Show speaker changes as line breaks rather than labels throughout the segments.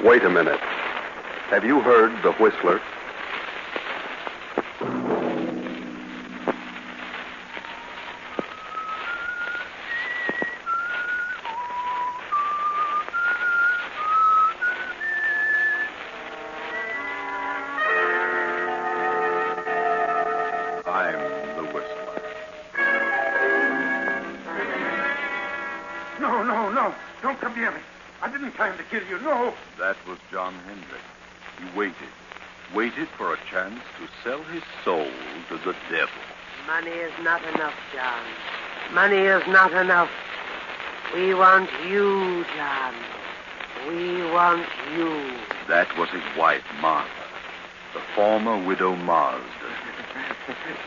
Wait a minute. Have you heard the Whistler? I'm the Whistler.
No. Don't come near me. I didn't plan to kill you, no.
That was John Hendricks. He waited for a chance to sell his soul to the devil.
Money is not enough, John. Money is not enough. We want you, John. We want you.
That was his wife, Martha, the former widow Marsden.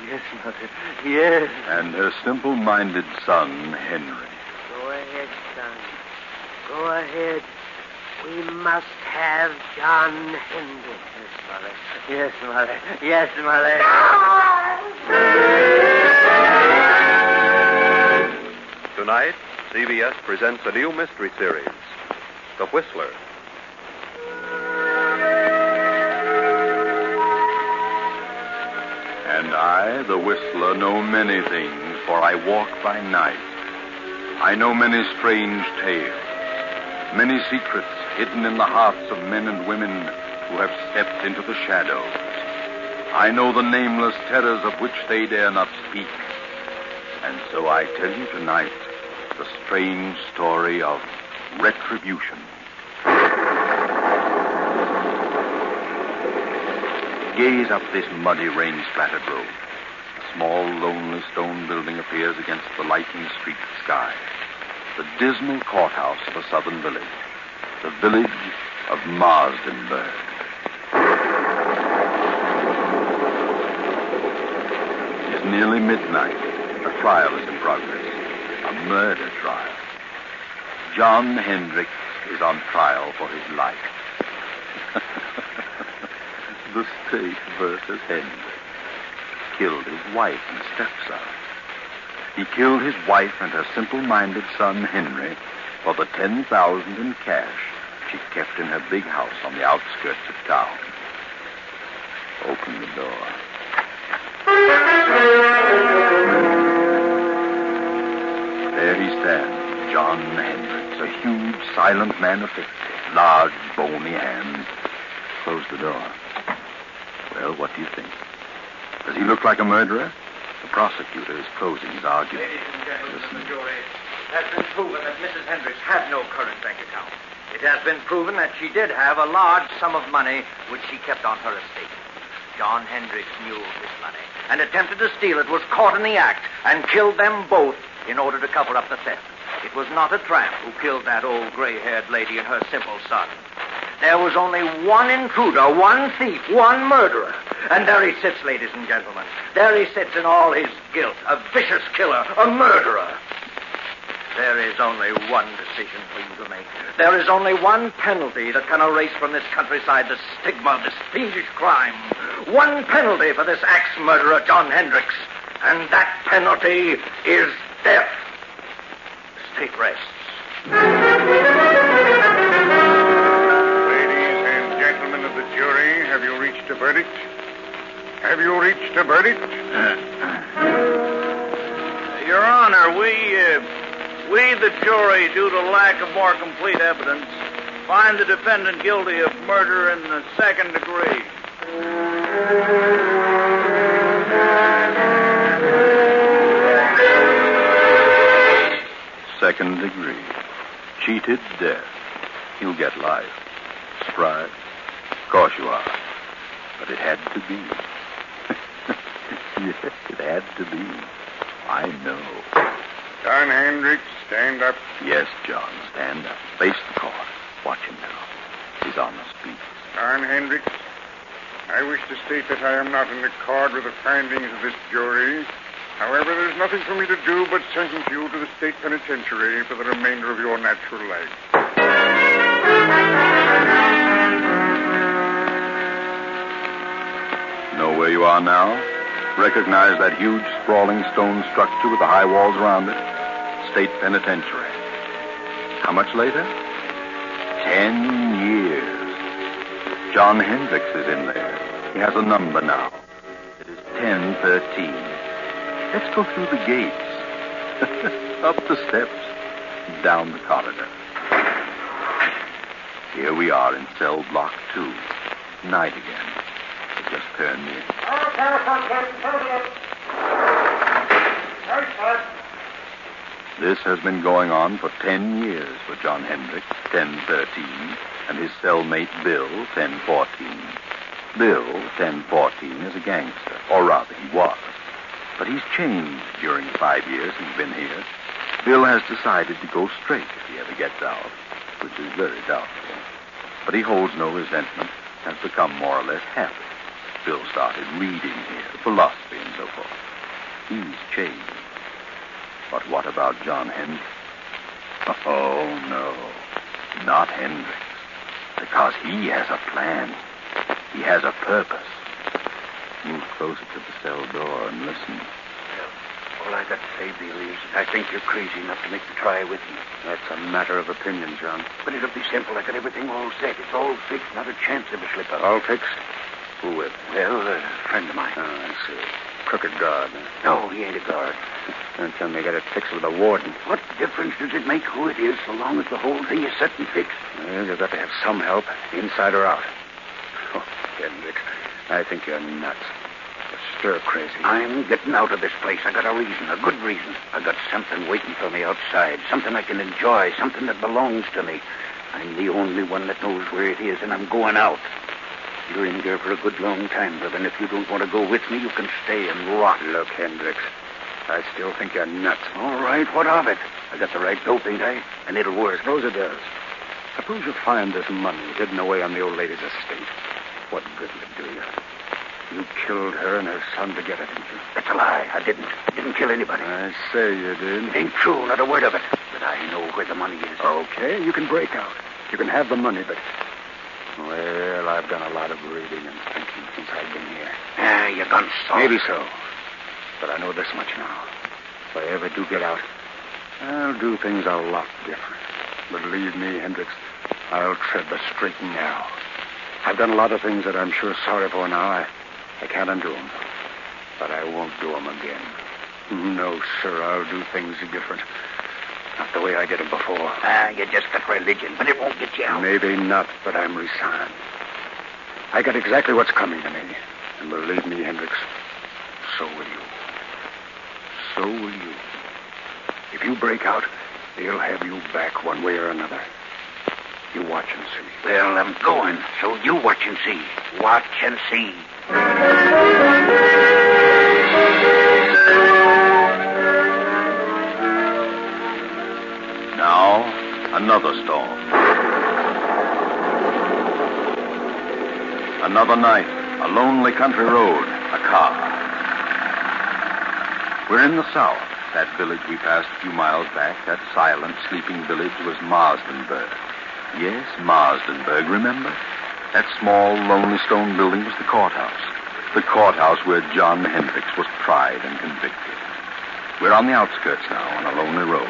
Yes, Mother. Yes.
And her simple-minded son, Henry.
Go ahead, son. Go ahead. We must have John Hendricks. Yes, Mother. Yes, Mother.
Tonight, CBS presents a new mystery series, The Whistler.
And I, the Whistler, know many things, for I walk by night. I know many strange tales, many secrets hidden in the hearts of men and women who have stepped into the shadows. I know the nameless terrors of which they dare not speak. And so I tell you tonight the strange story of Retribution. Gaze up this muddy, rain-splattered road. A small, lonely stone building appears against the lightning streaked sky. The dismal courthouse of a southern village. The village of Marsdenburg. It is nearly midnight. A trial is in progress. A murder trial. John Hendricks is on trial for his life. The state versus Hendricks. Killed his wife and stepson. He killed his wife and her simple-minded son, Henry, for the $10,000 in cash she kept in her big house on the outskirts of town. Open the door. There he stands, John Hendricks, a huge, silent man of 50, large, bony hands. Close the door. Well, what do you think? Does he look like a murderer? The prosecutor is closing his argument.
Ladies and gentlemen of the jury, it has been proven that Mrs. Hendricks had no current bank account. It has been proven that she did have a large sum of money which she kept on her estate. John Hendricks knew of this money and attempted to steal it, was caught in the act, and killed them both in order to cover up the theft. It was not a tramp who killed that old gray-haired lady and her simple son. There was only one intruder, one thief, one murderer. And there he sits, ladies and gentlemen. There he sits in all his guilt, a vicious killer, a murderer. There is only one decision for you to make. There is only one penalty that can erase from this countryside the stigma of this fiendish crime. One penalty for this axe-murderer, John Hendricks. And that penalty is death. The state rests.
Gentlemen of the jury, have you reached a verdict? Have you reached a verdict?
Your Honor, we, the jury, due to lack of more complete evidence, find the defendant guilty of murder in the second degree.
Second degree. Cheated death. He'll get life. Surprised? Of course you are. But it had to be. Yes, it had to be. I know.
John Hendricks, stand up.
Yes, John, stand up. Face the court. Watch him now. He's on the speak.
John Hendricks, I wish to state that I am not in accord with the findings of this jury. However, there's nothing for me to do but sentence you to the state penitentiary for the remainder of your natural life.
Know where you are now? Recognize that huge, sprawling stone structure with the high walls around it? State penitentiary. How much later? 10 years. John Hendricks is in there. He has a number now. It is 1013. Let's go through the gates. Up the steps. Down the corridor. Here we are in cell block 2. Night again. It just turned in. This has been going on for 10 years for John Hendricks, 1013, and his cellmate Bill, 1014. Bill, 1014, is a gangster, or rather he was. But he's changed during the 5 years he's been here. Bill has decided to go straight if he ever gets out, which is very doubtful. But he holds no resentment, has become more or less happy. Bill started reading here, philosophy and so forth. He's changed. But what about John Hendricks? Oh, no. Not Hendricks. Because he has a plan. He has a purpose. Move closer to the cell door and listen.
All I got to say, Bill, is I think you're crazy enough to make the try with me.
That's a matter of opinion, John.
But it'll be simple. I got everything all set. It's all fixed. Not a chance of a slip-up.
All fixed? Who with?
Well, a friend of mine.
Oh, I see. Crooked guard.
No, he ain't a guard.
Don't tell me you got it fixed with a warden.
What difference does it make who it is so long as the whole thing is set and fixed?
Well, you've got to have some help, inside or out. Oh, Hendricks, I think you're nuts. You're stir crazy.
I'm getting out of this place. I got a reason, a good reason. I got something waiting for me outside, something I can enjoy, something that belongs to me. I'm the only one that knows where it is, and I'm going out. You're in there for a good long time, brother, and if you don't want to go with me, you can stay and rot.
Look, Hendricks, I still think you're nuts.
All right, what of it? I got the right dope, ain't I? And it'll work.
Suppose it does. Suppose you find this money hidden away on the old lady's estate. What good will it do you? You killed her and her son to get it, didn't you?
That's a lie. I didn't. I didn't kill anybody.
I say you did.
It ain't true, not a word of it. But I know where the money is.
Okay, you can break out. You can have the money, but... Well, I've done a lot of reading and thinking since I've been here.
Ah, you gone soft.
Maybe so. But I know this much now. If I ever do get out, I'll do things a lot different. Believe me, Hendricks, I'll tread the straight and narrow. I've done a lot of things that I'm sure sorry for now. I can't undo them. But I won't do them again. No, sir, I'll do things different. Not the way I did them before.
Ah, you just got religion, but it won't get you out.
Maybe not, but I'm resigned. I got exactly what's coming to me. And believe me, Hendricks, so will you. So will you. If you break out, they'll have you back one way or another. You watch and see.
Well, I'm going, so you watch and see. Watch and see.
Now, another storm. Another night, a lonely country road, a car. We're in the south. That village we passed a few miles back, that silent, sleeping village, was Marsdenburg. Yes, Marsdenburg, remember? That small, lonely stone building was the courthouse. The courthouse where John Hendricks was tried and convicted. We're on the outskirts now, on a lonely road.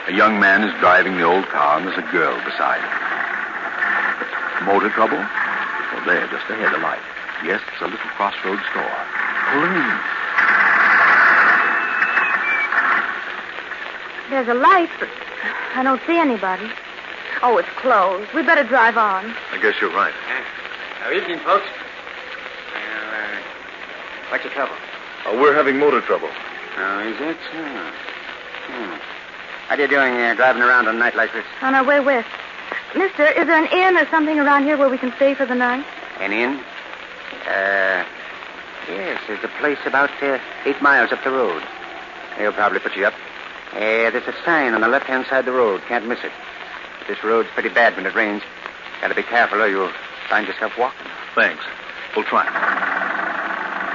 A young man is driving the old car, and there's a girl beside him. Motor trouble? Well, there, just ahead, a light. Yes, it's a little crossroads store. Pull in.
There's a light, but I don't see anybody. Oh, it's closed. We better drive on.
I guess you're right.
Evening, folks. What's your trouble?
We're having motor trouble.
Oh, is it? How are you doing driving around on a night like this?
On our way west. Mister, is there an inn or something around here where we can stay for the night?
An inn? Yes, there's a place about 8 miles up the road. They'll probably put you up. There's a sign on the left-hand side of the road. Can't miss it. But this road's pretty bad when it rains. Got to be careful or you'll find yourself walking.
Thanks. We'll try.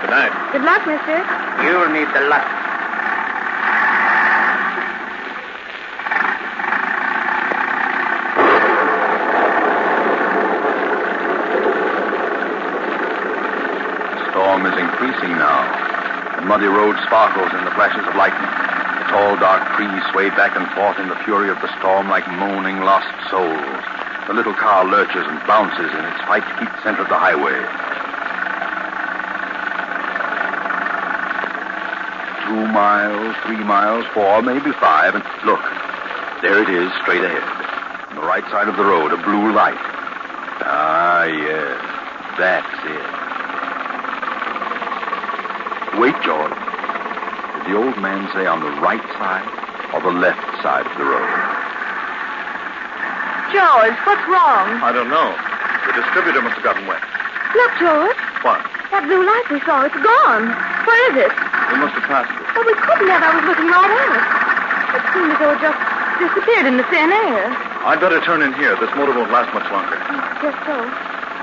Good night.
Good luck, mister.
You'll need the luck.
The storm is increasing now. The muddy road sparkles in the flashes of lightning. Tall, dark trees sway back and forth in the fury of the storm like moaning lost souls. The little car lurches and bounces in its white heat center of the highway. 2 miles, 3 miles, 4, maybe 5, and look, there it is, straight ahead. On the right side of the road, a blue light. Ah, yes, that's it. Wait, George. Did the old man say on the right side or the left side of the road?
George, what's wrong?
I don't know. The distributor must have gotten wet.
Look, George.
What?
That blue light we saw, it's gone. Where is it?
We must have passed it.
Well, we couldn't have. I was looking right at it. It seemed as though it just disappeared in the thin air.
I'd better turn in here. This motor won't last much longer.
Just so.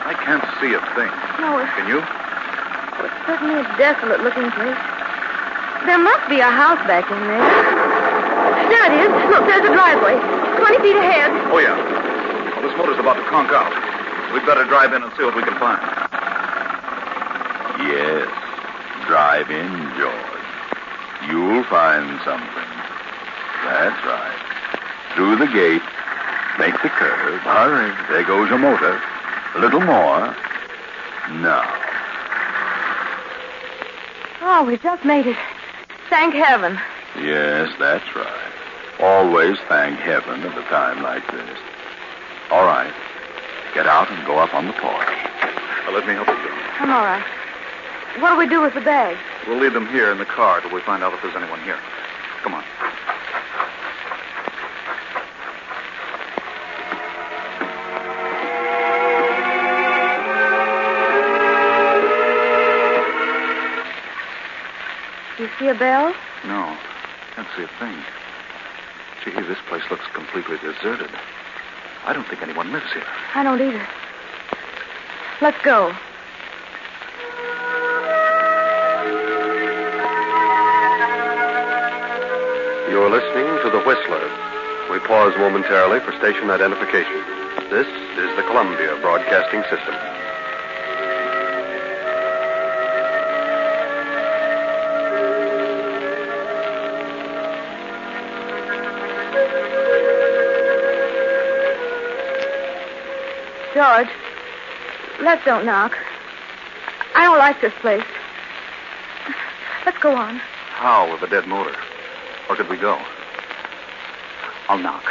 I can't see a thing.
No,
Can you?
it's certainly a desolate-looking place. There must be a house back in there. There it is. Look, there's a driveway. 20 feet ahead.
Oh, yeah. Well, this motor's about to conk out. We'd better drive in and see what we can find.
Yes, drive in, George. You'll find something. That's right. Through the gate. Make the curve. Hurry. There goes your motor. A little more. Now.
Oh, we just made it. Thank heaven.
Yes, that's right. Always thank heaven at a time like this. All right. Get out and go up on the porch.
Well, let me help you, Joe.
I'm all right. What do we do with the bags?
We'll leave them here in the car till we find out if there's anyone here. Come on.
You see a bell?
No, can't see a thing. Gee, this place looks completely deserted. I don't think anyone lives here.
I don't either. Let's go.
You're listening to The Whistler. We pause momentarily for station identification. This is the Columbia Broadcasting System.
George, let's don't knock. I don't like this place. Let's go on.
How with a dead motor? Where could we go? I'll knock.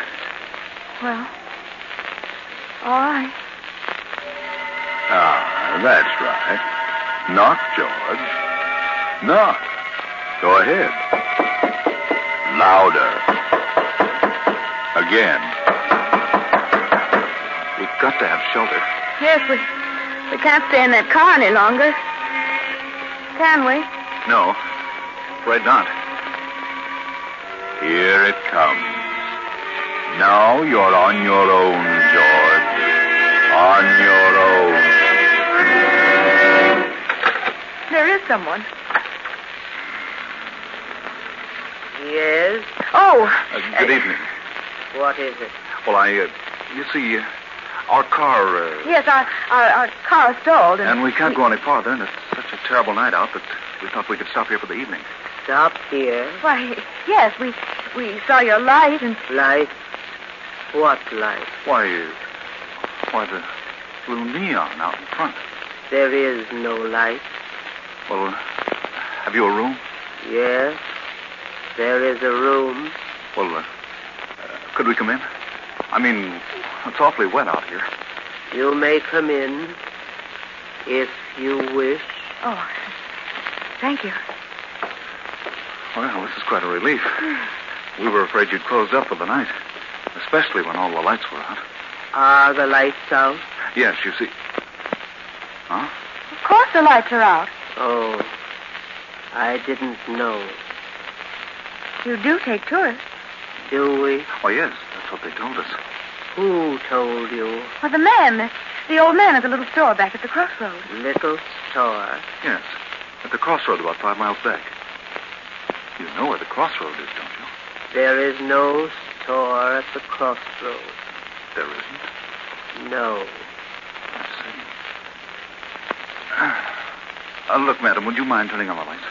Well, all right.
Ah, that's right. Knock, George. Knock. Go ahead. Louder. Again.
We've got to have shelter.
Yes, we can't stay in that car any longer. Can we?
No, afraid not.
Here it comes. Now you're on your own, George. On your own.
There is someone.
Yes?
Oh.
Good evening.
What is it?
Well, you see, our car...
Yes, our car stalled.
And we can't go any farther, and it's such a terrible night out that we thought we could stop here for the evening.
Stop here?
Why, yes, we saw your light and...
Light? What light?
Why, the little neon out in front.
There is no light.
Well, have you a room?
Yes, there is a room.
Well, could we come in? I mean, it's awfully wet out here.
You may come in, if you wish.
Oh, thank you.
Well, this is quite a relief. We were afraid you'd closed up for the night, especially when all the lights were out.
Are the lights out?
Yes, you see. Huh?
Of course the lights are out.
Oh, I didn't know.
You do take tourists.
Do we?
Oh, yes, that's what they told us.
Who told you?
Well, the man, the old man at the little store back at the crossroads.
Little store?
Yes, at the crossroad about 5 miles back. You know where the crossroad is, don't you?
There is no store at the crossroad.
There isn't?
No.
I see. Look, madam, would you mind turning on the lights?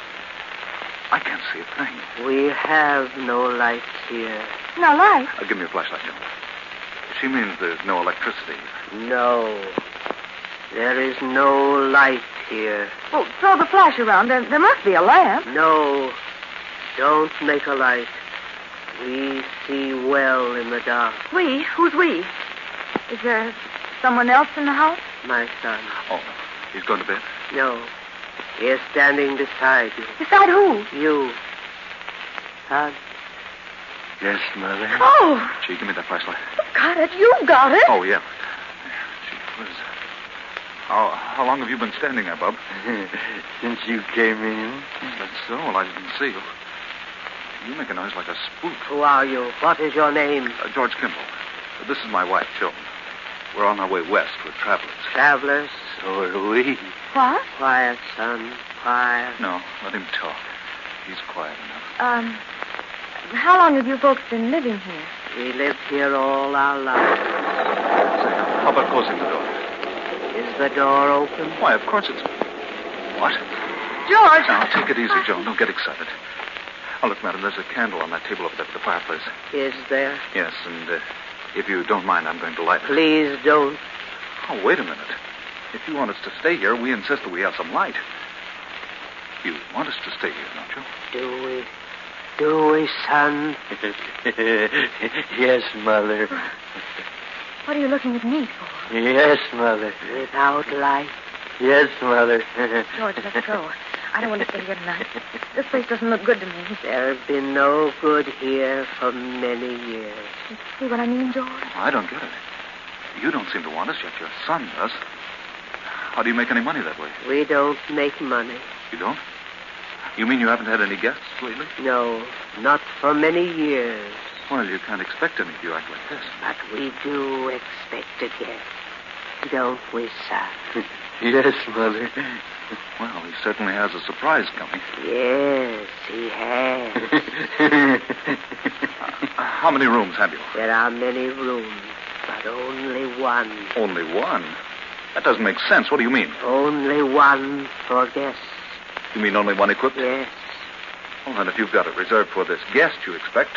I can't see a thing.
We have no lights here.
No light?
Give me a flashlight, Joe.
She means there's no electricity.
No. There is no light here.
Well, throw the flash around. There must be a lamp.
No. Don't make a light. We see well in the dark.
We? Who's we? Is there someone else in the house?
My son.
Oh, he's going to bed?
No. He is standing beside you.
Beside who?
You. Son.
Yes, Mother.
Oh,
Gee, give me that flashlight.
you got it. You got it.
Oh, yeah. Gee, whiz. How long have you been standing there, Bub?
Since you came in.
That's so. Well, I didn't see you. You make a noise like a spook.
Who are you? What is your name?
George Kimball. This is my wife, Joan. We're on our way west. We're travelers.
Travelers?
So are we.
What?
Quiet, son. Quiet.
No, let him talk. He's quiet enough.
How long have you folks been living here?
We lived here all our lives.
How about closing the door?
Is the door open?
Why, of course it's... What?
George!
Now, take it easy, Joan. Don't get excited. Oh, look, madam, there's a candle on that table over there at the fireplace.
Is there?
Yes, and if you don't mind, I'm going to light it.
Please don't.
Oh, wait a minute. If you want us to stay here, we insist that we have some light. You want us to stay here, don't you?
Do we? Do we, son?
Yes, Mother.
What are you looking at me for?
Yes, Mother.
Without light?
Yes, Mother.
George, let's go. I don't want to stay here tonight. This place doesn't look good to me.
There's been no good here for many years.
You see what I mean, George?
I don't get it. You don't seem to want us, yet your son does. How do you make any money that way?
We don't make money.
You don't? You mean you haven't had any guests lately?
No, not for many years.
Well, you can't expect any if you act like this.
But we do expect a guest. Don't we, son?
Yes, Mother.
Well, he certainly has a surprise coming.
Yes, he has.
How many rooms have you?
There are many rooms, but only one.
Only one? That doesn't make sense. What do you mean?
Only one for guests.
You mean only one equipped?
Yes.
Well, then if you've got it reserved for this guest you expect,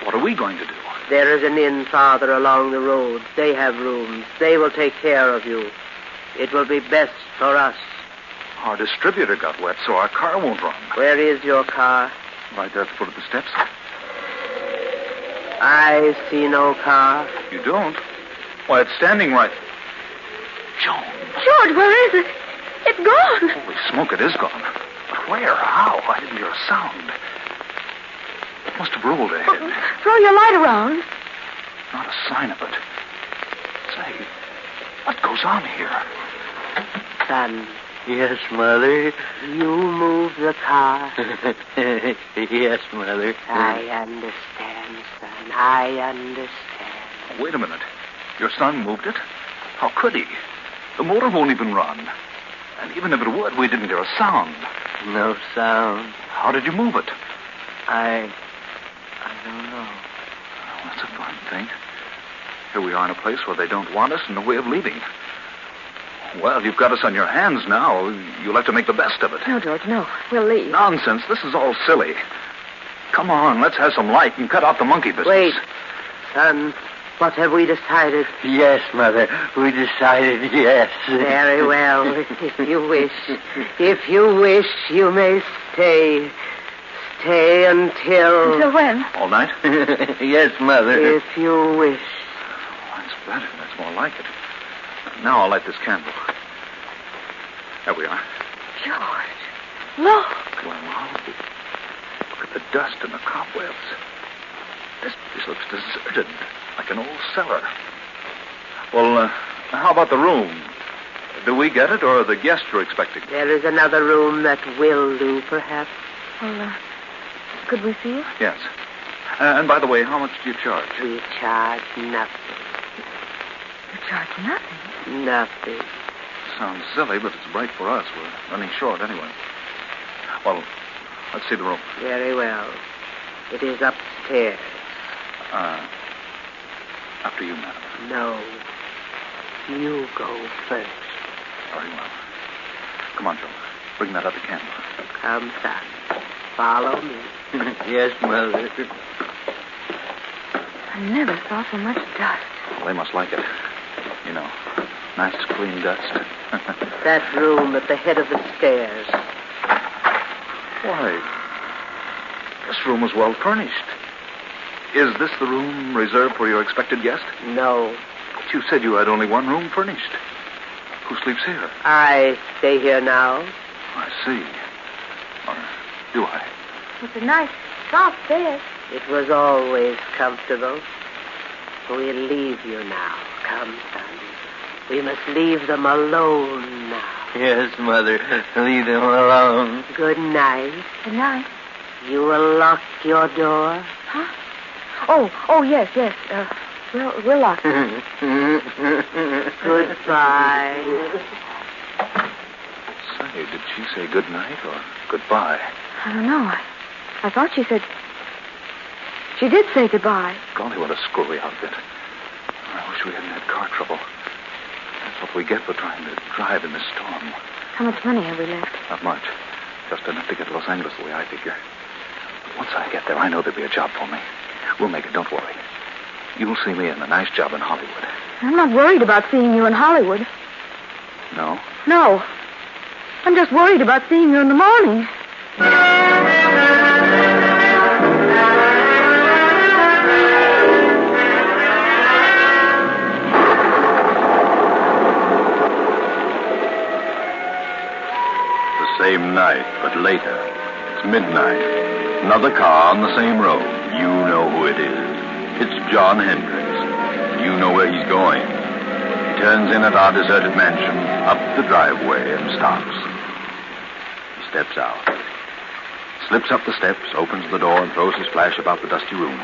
what are we going to do?
There is an inn farther along the road. They have rooms. They will take care of you. It will be best for us.
Our distributor got wet, so our car won't run.
Where is your car?
Right there at the foot of the steps.
I see no car.
You don't? Why, it's standing right... Joan.
George, where is it? It's gone.
Holy smoke, it is gone. But where? How? I didn't hear a sound. It must have rolled ahead.
Throw your light around.
Not a sign of it. Say, what goes on here?
Son,
Yes, Mother.
you move the car.
Yes, Mother.
I understand, son. I understand.
Wait a minute. Your son moved it? How could he? The motor won't even run. And even if it would, we didn't hear a sound.
No sound.
How did you move it?
I don't know.
Oh, that's a fine thing. Here we are in a place where they don't want us and no way of leaving. Well, you've got us on your hands now. You'll have to make the best of it.
No, George, no. We'll leave.
Nonsense. This is all silly. Come on, let's have some light and cut out the monkey business.
Wait, son. What have we decided?
Yes, Mother. We decided yes.
Very well. If you wish. If you wish, you may stay. Stay until...
Until when?
All night?
Yes, Mother.
If you wish.
Oh, that's better. That's more like it. Now I'll light this candle. There we are.
George, look.
Well, now, look at the dust and the cobwebs. This place looks deserted, like an old cellar. Well, how about the room? Do we get it, or the guest you're expecting?
There is another room that will do, perhaps.
Well, could we see it?
Yes. And by the way, how much do you charge?
We charge nothing.
You charge nothing.
Nothing.
Sounds silly, but it's right for us. We're running short anyway. Well, let's see the room.
Very well. It is upstairs.
After you, madam.
No. You go first.
Very well. Come on, Joe. Bring that other candle.
Come, son. Follow me.
Yes, Mother.
I never saw so much dust.
Well, they must like it. You know, nice clean dust.
That room at the head of the stairs.
Why, this room was well furnished. Is this the room reserved for your expected guest?
No.
But you said you had only one room furnished. Who sleeps here?
I stay here now.
I see. Or do I?
It's a nice, soft bed.
It was always comfortable. We'll leave you now. Come, son. We must leave them alone now.
Yes, Mother. Leave them alone.
Good night.
Good night.
You will lock your door?
Huh? Oh, yes. We'll lock it.
Goodbye.
Say, did she say good night or goodbye?
I don't know. I thought she said... She did say goodbye.
Golly, what a screwy outfit. I wish we hadn't had car trouble. That's what we get for trying to drive in this storm.
How much money have we left?
Not much. Just enough to get to Los Angeles the way I figure. But once I get there, I know there'll be a job for me. We'll make it, don't worry. You'll see me in a nice job in Hollywood.
I'm not worried about seeing you in Hollywood.
No?
No. I'm just worried about seeing you in the morning.
Same night, but later. It's midnight. Another car on the same road. You know who it is. It's John Hendricks. You know where he's going. He turns in at our deserted mansion, up the driveway, and stops. He steps out. Slips up the steps, opens the door, and throws his flash about the dusty room.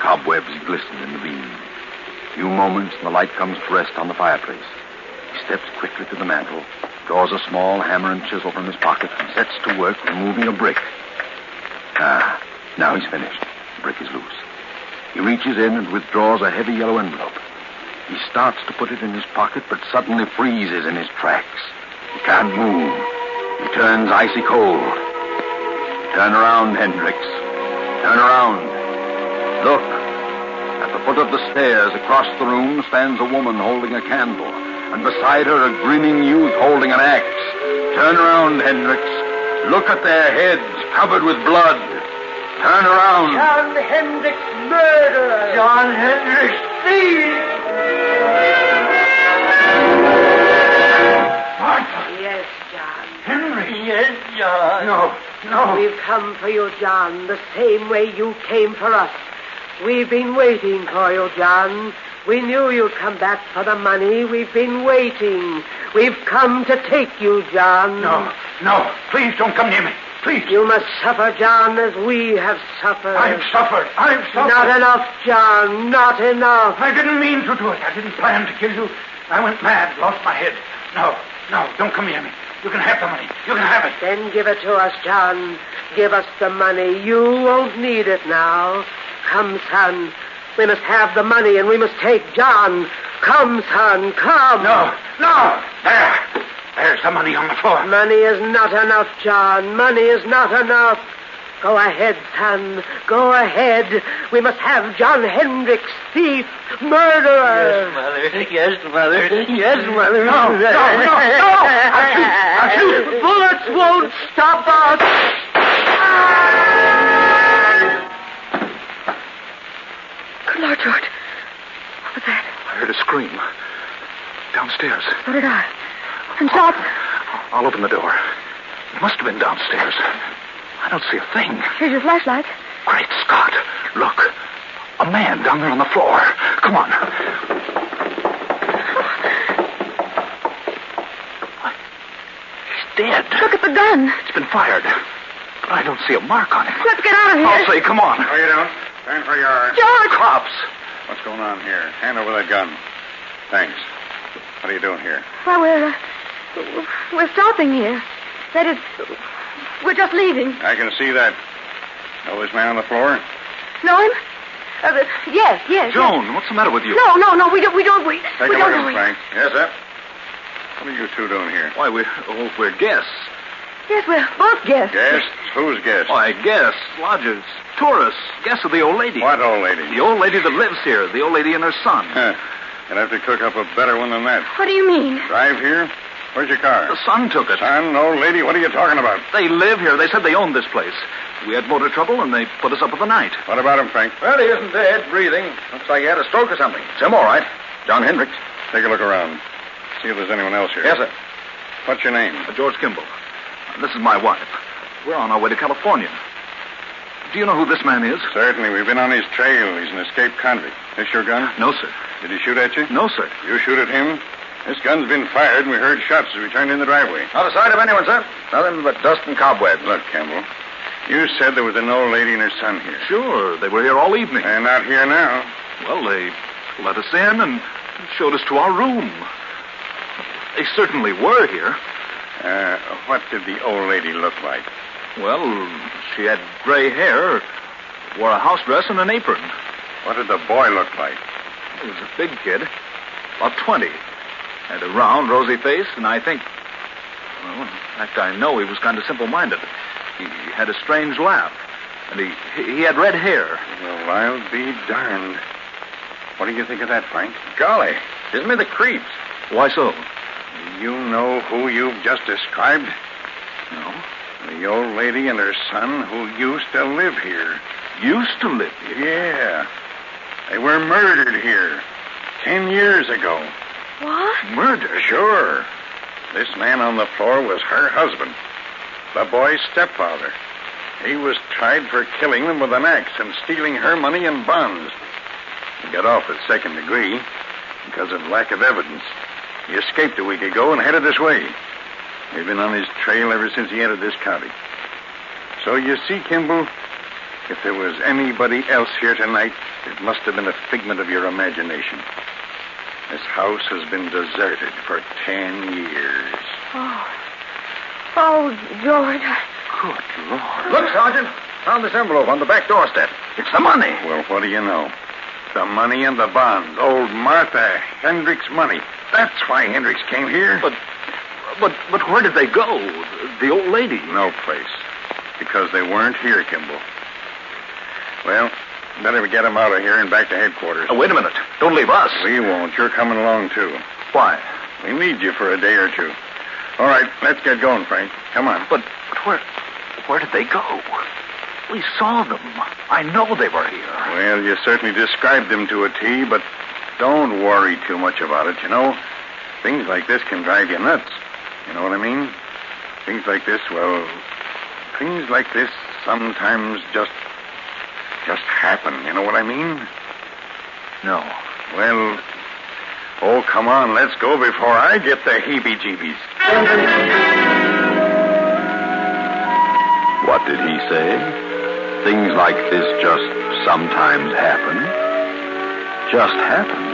Cobwebs glisten in the beam. A few moments, and the light comes to rest on the fireplace. He steps quickly to the mantel, draws a small hammer and chisel from his pocket, and sets to work removing a brick. Now he's finished. The brick is loose. He reaches in and withdraws a heavy yellow envelope. He starts to put it in his pocket, but suddenly freezes in his tracks. He can't move. He turns icy cold. Turn around, Hendricks. Turn around. Look. At the foot of the stairs across the room stands a woman holding a candle, and beside her a grinning youth holding an axe. Turn around, Hendricks. Look at their heads covered with blood. Turn around.
John Hendricks, murderer.
John Hendricks, thief.
Martha. Yes, John.
Henry. Yes, John.
No. We've come for you, John, the same way you came for us. We've been waiting for you, John. We knew you'd come back for the money. We've been waiting. We've come to take you, John.
No. Please don't come near me. Please.
You must suffer, John, as we have suffered.
I've suffered.
Not enough, John. Not enough.
I didn't mean to do it. I didn't plan to kill you. I went mad, lost my head. No, don't come near me. You can have the money. You can have it.
Then give it to us, John. Give us the money. You won't need it now. Come, son. We must have the money, and we must take John. Come, son, come.
No. There's the money on the floor.
Money is not enough, John. Money is not enough. Go ahead, son. Go ahead. We must have John Hendricks, thief, murderer.
Yes, Mother.
No. I'll shoot.
Bullets won't stop us.
Good Lord, George. What was that?
I heard a scream. Downstairs.
So did I. And shots.
I'll open the door. It must have been downstairs. I don't see a thing.
Here's your flashlight.
Great Scott. Look. A man down there on the floor. Come on. He's dead.
Look at the gun.
It's been fired. But I don't see a mark on him.
Let's get out of here.
I'll say, come on.
No, you don't. Stand where you are.
George!
Cops.
What's going on here? Hand over that gun. Thanks. What are you doing here?
Well, we're stopping here. That is, we're just leaving.
I can see that. Know this man on the floor?
Know him? Yes.
Joan, what's the matter with you?
No, we don't.
Take a
don't
look
know
at him, Frank. Yes, sir. What are you two doing here?
Why, we're guests.
Yes, we're both guests.
Guests? Who's guests?
Why, guests, lodgers, tourists, guests of the old lady.
What old lady?
The old lady that lives here, the old lady and her son.
You'll have to cook up a better one than that.
What do you mean?
Drive here? Where's your car?
The son took it.
Son, old lady, what are you talking about?
They live here. They said they owned this place. We had motor trouble, and they put us up for the night.
What about him, Frank?
Well, he isn't dead, breathing. Looks like he had a stroke or something. It's him, all right. John Hendricks.
Take a look around. See if there's anyone else here.
Yes, sir.
What's your name?
George Kimball. This is my wife. We're on our way to California. Do you know who this man is?
Certainly. We've been on his trail. He's an escaped convict. This your gun?
No, sir.
Did he shoot at you?
No, sir.
You shoot at him? This gun's been fired, and we heard shots as we turned in the driveway.
Not a sight of anyone, sir. Nothing but dust and cobwebs.
Look, Campbell, you said there was an old lady and her son here.
Sure. They were here all evening.
They're not here now.
Well, they let us in and showed us to our room. They certainly were here.
What did the old lady look like?
Well, she had gray hair, wore a house dress and an apron.
What did the boy look like?
He was a big kid, about 20. Had a round, rosy face, and I think... Well, in fact, I know he was kind of simple-minded. He had a strange laugh, and he had red hair.
Well, I'll be darned. What do you think of that, Frank?
Golly, gives me the creeps.
Why so?
Do you know who you've just described?
No.
The old lady and her son who used to live here.
Used to live here?
Yeah. They were murdered here 10 years ago.
What?
Murder?
Sure. This man on the floor was her husband, the boy's stepfather. He was tried for killing them with an axe and stealing her money and bonds. He got off at second degree because of lack of evidence. He escaped a week ago and headed this way. We've been on his trail ever since he entered this county. So you see, Kimball, if there was anybody else here tonight, it must have been a figment of your imagination. This house has been deserted for 10 years.
Oh, George.
Good Lord.
Look, Sergeant. Found this envelope on the back doorstep.
It's the money.
Well, what do you know? The money and the bonds. Old Martha Hendricks' money. That's why Hendricks came here.
But where did they go? The old lady?
No place. Because they weren't here, Kimball. Well, better get them out of here and back to headquarters.
Wait a minute. Don't leave us.
We won't. You're coming along, too.
Why?
We need you for a day or two. All right, let's get going, Frank. Come on.
But where did they go? We saw them. I know they were here.
Well, you certainly described them to a T, but don't worry too much about it, you know. Things like this can drive you nuts. You know what I mean? Things like this sometimes just happen. You know what I mean?
No.
Well, oh, come on, let's go before I get the heebie-jeebies.
What did he say? Things like this just sometimes happen? Just happen?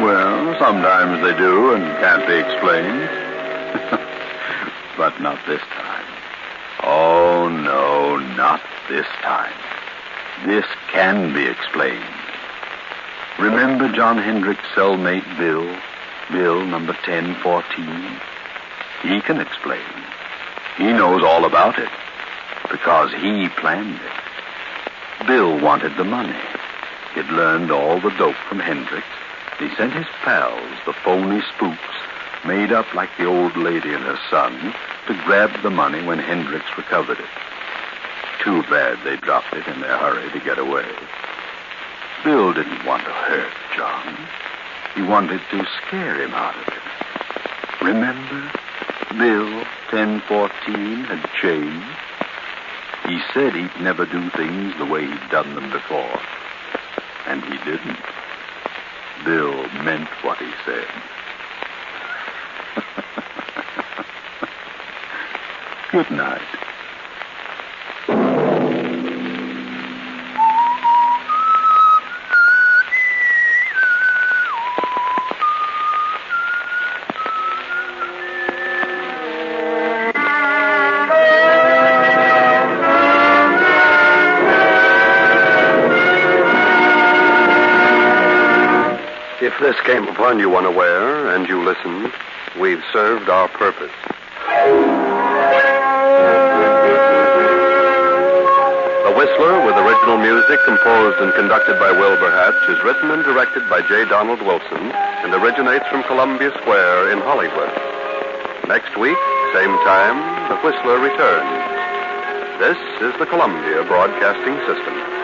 Well, sometimes they do and can't be explained. But not this time. Oh, no, not this time. This can be explained. Remember John Hendricks' cellmate, Bill? Bill, number 1014? He can explain. He knows all about it because he planned it. Bill wanted the money. He'd learned all the dope from Hendricks. He sent his pals, the phony spooks, made up like the old lady and her son, to grab the money when Hendricks recovered it. Too bad they dropped it in their hurry to get away. Bill didn't want to hurt John. He wanted to scare him out of it. Remember, Bill, 1014, had changed. He said he'd never do things the way he'd done them before. And he didn't. Bill meant what he said. Good night.
If this came upon you unaware and you listened, we've served our purpose. Whistler, with original music composed and conducted by Wilbur Hatch, is written and directed by J. Donald Wilson and originates from Columbia Square in Hollywood. Next week, same time, The Whistler returns. This is the Columbia Broadcasting System.